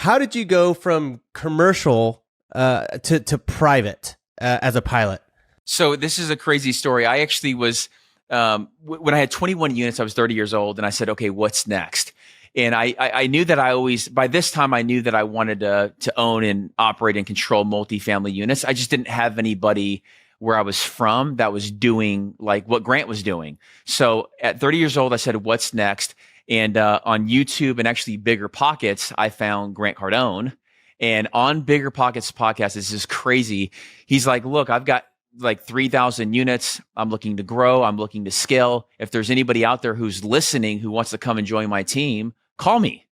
how did you go from commercial to private as a pilot? So this is a crazy story. I actually was, when I had 21 units, I was 30 years old, and I said, okay, what's next? And I knew that by this time, I knew that I wanted to own and operate and control multifamily units. I just didn't have anybody where I was from that was doing like what Grant was doing. So at 30 years old, I said, what's next? And on YouTube and actually Bigger Pockets, I found Grant Cardone. And on Bigger Pockets podcast, this is crazy. He's like, look, I've got like 3,000 units. I'm looking to grow. I'm looking to scale. If there's anybody out there who's listening, who wants to come and join my team, call me.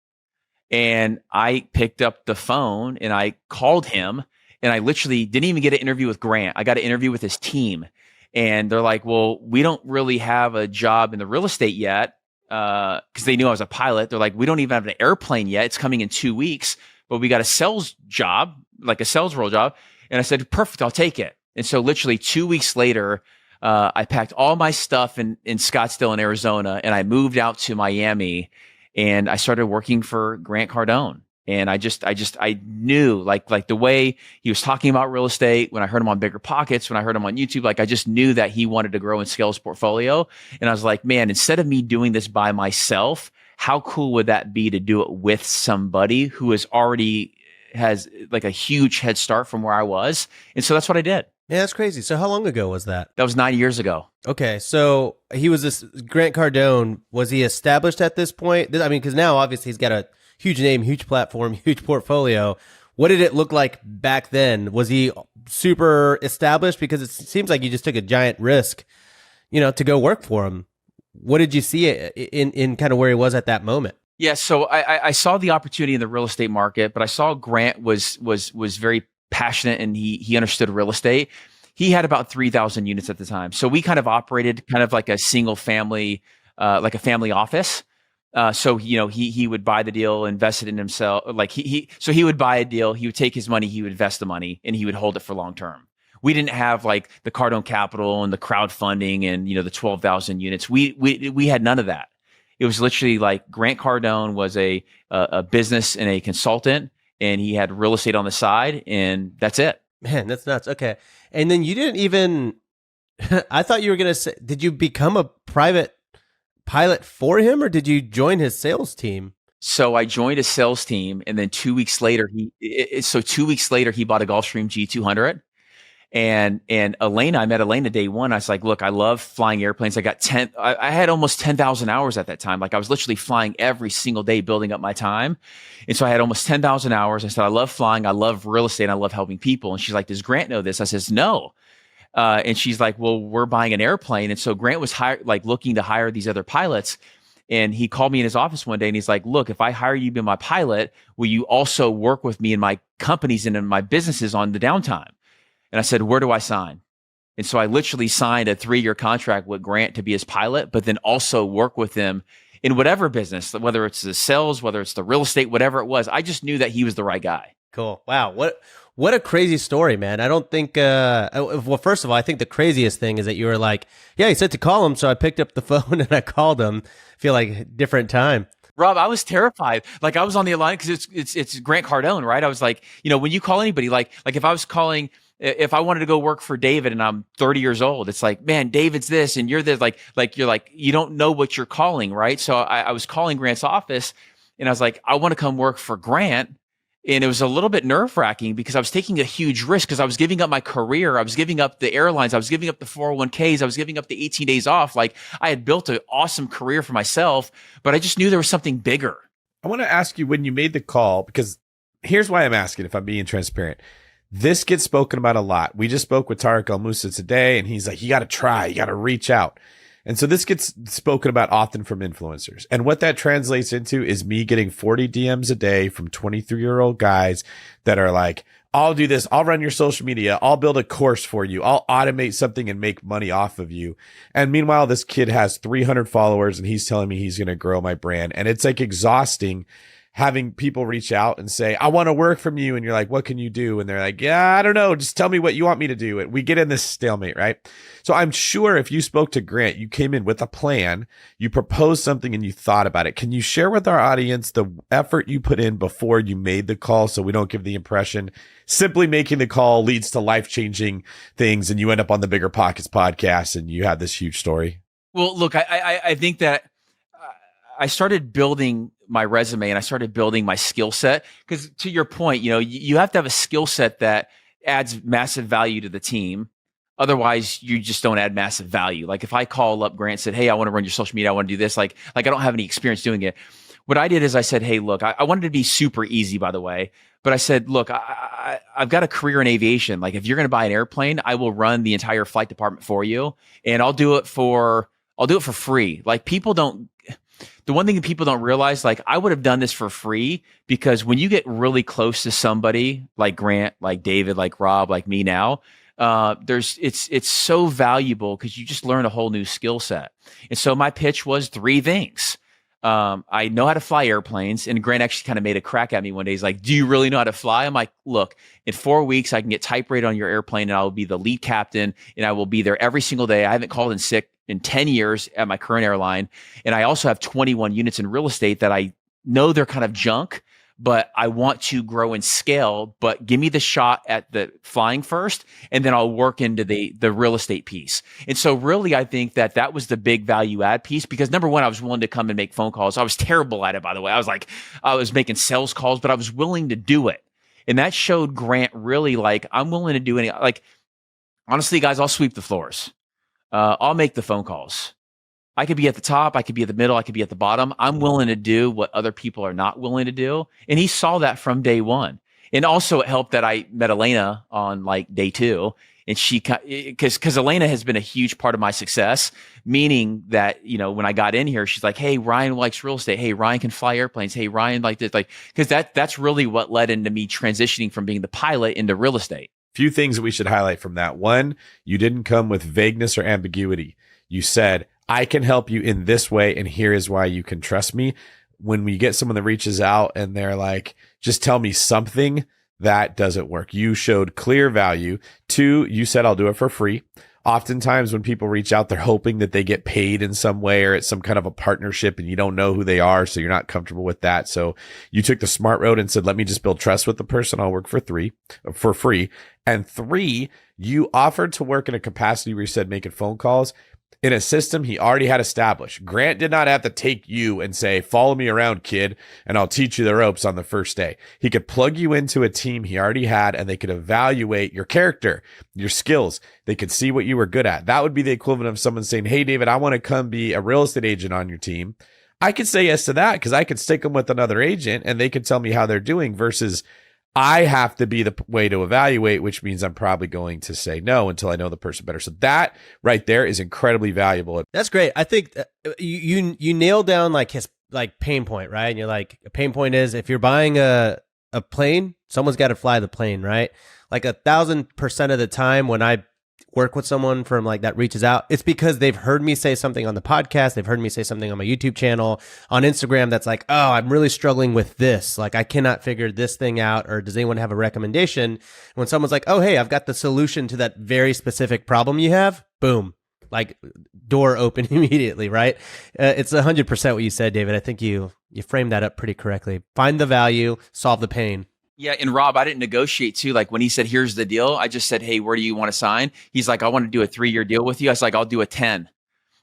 And I picked up the phone and I called him, and I literally didn't even get an interview with Grant. I got an interview with his team, and they're like, well, we don't really have a job in the real estate yet. Cause they knew I was a pilot. They're like, we don't even have an airplane yet. It's coming in 2 weeks, but we got a sales job, like a sales role job. And I said, perfect, I'll take it. And so literally 2 weeks later, I packed all my stuff in Scottsdale in Arizona, and I moved out to Miami, and I started working for Grant Cardone. And I knew like the way he was talking about real estate, when I heard him on Bigger Pockets, when I heard him on YouTube, like I just knew that he wanted to grow and scale his portfolio. And I was like, man, instead of me doing this by myself, how cool would that be to do it with somebody who has like a huge head start from where I was? And so that's what I did. Yeah, that's crazy. So how long ago was that? That was 9 years ago. Okay, so he was this Grant Cardone. Was he established at this point? I mean, because now obviously he's got a huge name, huge platform, huge portfolio. What did it look like back then? Was he super established? Because it seems like you just took a giant risk, to go work for him. What did you see in kind of where he was at that moment? Yeah, so I saw the opportunity in the real estate market, but I saw Grant was very passionate, and he understood real estate. He had about 3,000 units at the time. So we kind of operated kind of like a single family, like a family office. So, he would buy the deal, invest it in himself. Like he would buy a deal, he would take his money, he would invest the money, and he would hold it for long term. We didn't have like the Cardone Capital and the crowdfunding and, the 12,000 units. We had none of that. It was literally like Grant Cardone was a business and a consultant, and he had real estate on the side, and that's it. Man, that's nuts. Okay. And then you didn't even, I thought you were going to say, did you become a private pilot for him, or did you join his sales team? So I joined a sales team, and then 2 weeks later, he bought a Gulfstream G200. And Elena, I met Elena day one. I was like, look, I love flying airplanes. I had almost 10,000 hours at that time. Like I was literally flying every single day, building up my time. And so I had almost 10,000 hours. I said, I love flying. I love real estate. And I love helping people. And she's like, does Grant know this? I says, no. And she's like, well, we're buying an airplane. And so Grant was looking to hire these other pilots. And he called me in his office one day, and he's like, look, if I hire you to be my pilot, will you also work with me in my companies and in my businesses on the downtime? And I said, where do I sign? And so I literally signed a 3-year contract with Grant to be his pilot, but then also work with him in whatever business, whether it's the sales, whether it's the real estate, whatever it was. I just knew that he was the right guy. Cool. Wow. What a crazy story, man. I don't think, well, first of all, I think the craziest thing is that you were like, yeah, he said to call him. So I picked up the phone and I called him. I feel like different time. Rob, I was terrified. Like I was on the line because it's Grant Cardone, right? I was like, when you call anybody, like if I was calling, if I wanted to go work for David and I'm 30 years old, it's like, man, David's this and you're this, like you're like, you don't know what you're calling, right? So I was calling Grant's office, and I was like, I want to come work for Grant. And it was a little bit nerve-wracking because I was taking a huge risk, because I was giving up my career. I was giving up the airlines. I was giving up the 401ks. I was giving up the 18 days off. Like I had built an awesome career for myself, but I just knew there was something bigger. I want to ask you, when you made the call, because here's why I'm asking, if I'm being transparent. This gets spoken about a lot. We just spoke with Tarek El Moussa today, and he's like, you got to try, you got to reach out. And so this gets spoken about often from influencers. And what that translates into is me getting 40 DMs a day from 23-year-old guys that are like, I'll do this. I'll run your social media. I'll build a course for you. I'll automate something and make money off of you. And meanwhile, this kid has 300 followers, and he's telling me he's going to grow my brand. And it's like exhausting having people reach out and say, I want to work from you. And you're like, what can you do? And they're like, yeah, I don't know. Just tell me what you want me to do. And we get in this stalemate, right? So I'm sure if you spoke to Grant, you came in with a plan, you proposed something and you thought about it. Can you share with our audience the effort you put in before you made the call so we don't give the impression simply making the call leads to life-changing things and you end up on the Bigger Pockets podcast and you have this huge story? Well, look, I think that I started building my resume and I started building my skill set because to your point, you have to have a skill set that adds massive value to the team. Otherwise, you just don't add massive value. Like if I call up Grant and said, hey, I want to run your social media, I want to do this. Like I don't have any experience doing it. What I did is I said, hey, look, I wanted to be super easy, by the way. But I said, look, I've got a career in aviation. Like if you're going to buy an airplane, I will run the entire flight department for you. And I'll do it for free. Like the one thing that people don't realize, like I would have done this for free because when you get really close to somebody like Grant, like David, like Rob, like me now, it's so valuable because you just learn a whole new skill set. And so my pitch was 3 things. I know how to fly airplanes, and Grant actually kind of made a crack at me one day. He's like, do you really know how to fly? I'm like, look, in 4 weeks, I can get type rated on your airplane and I will be the lead captain and I will be there every single day. I haven't called in sick in 10 years at my current airline. And I also have 21 units in real estate that I know they're kind of junk, but I want to grow and scale, but give me the shot at the flying first, and then I'll work into the real estate piece. And so really, I think that was the big value add piece because number one, I was willing to come and make phone calls. I was terrible at it, by the way. I was making sales calls, but I was willing to do it. And that showed Grant really like, I'm willing to do any, like, honestly, guys, I'll sweep the floors. I'll make the phone calls. I could be at the top. I could be at the middle. I could be at the bottom. I'm willing to do what other people are not willing to do. And he saw that from day one. And also it helped that I met Elena on like day 2. And she, because Elena has been a huge part of my success, meaning that, when I got in here, she's like, hey, Ryan likes real estate. Hey, Ryan can fly airplanes. Hey, Ryan like this, like, because that's really what led into me transitioning from being the pilot into real estate. Few things that we should highlight from that. One, you didn't come with vagueness or ambiguity. You said, I can help you in this way, and here is why you can trust me. When we get someone that reaches out and they're like, just tell me something, that doesn't work. You showed clear value. 2, you said, I'll do it for free. Oftentimes when people reach out, they're hoping that they get paid in some way or it's some kind of a partnership and you don't know who they are. So you're not comfortable with that. So you took the smart road and said, let me just build trust with the person. I'll work for free. And 3, you offered to work in a capacity where you said making phone calls in a system he already had established. Grant did not have to take you and say, follow me around, kid, and I'll teach you the ropes on the first day. He could plug you into a team he already had, and they could evaluate your character, your skills. They could see what you were good at. That would be the equivalent of someone saying, hey, David, I want to come be a real estate agent on your team. I could say yes to that because I could stick them with another agent and they could tell me how they're doing versus I have to be the way to evaluate, which means I'm probably going to say no until I know the person better. So that right there is incredibly valuable. That's great. I think you nailed down like his like pain point, right? And you're like, a pain point is if you're buying a plane, someone's got to fly the plane, right? Like 1,000% of the time when I work with someone from like that reaches out, it's because they've heard me say something on the podcast. They've heard me say something on my YouTube channel, on Instagram that's like, oh, I'm really struggling with this. Like I cannot figure this thing out. Or does anyone have a recommendation? When someone's like, oh, hey, I've got the solution to that very specific problem you have. Boom. Like door open immediately, right? It's 100% what you said, David. I think you framed that up pretty correctly. Find the value, solve the pain. Yeah, and Rob, I didn't negotiate too. Like when he said, here's the deal, I just said, hey, where do you want to sign? He's like, I want to do a 3-year deal with you. I was like, I'll do a 10.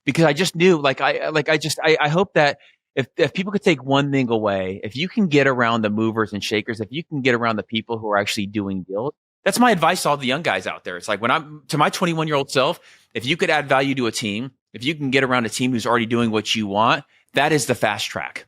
Because I just knew, I hope that if people could take one thing away, if you can get around the movers and shakers, if you can get around the people who are actually doing deals, that's my advice to all the young guys out there. It's like when I'm to my 21-year-old self, if you could add value to a team, if you can get around a team who's already doing what you want, that is the fast track.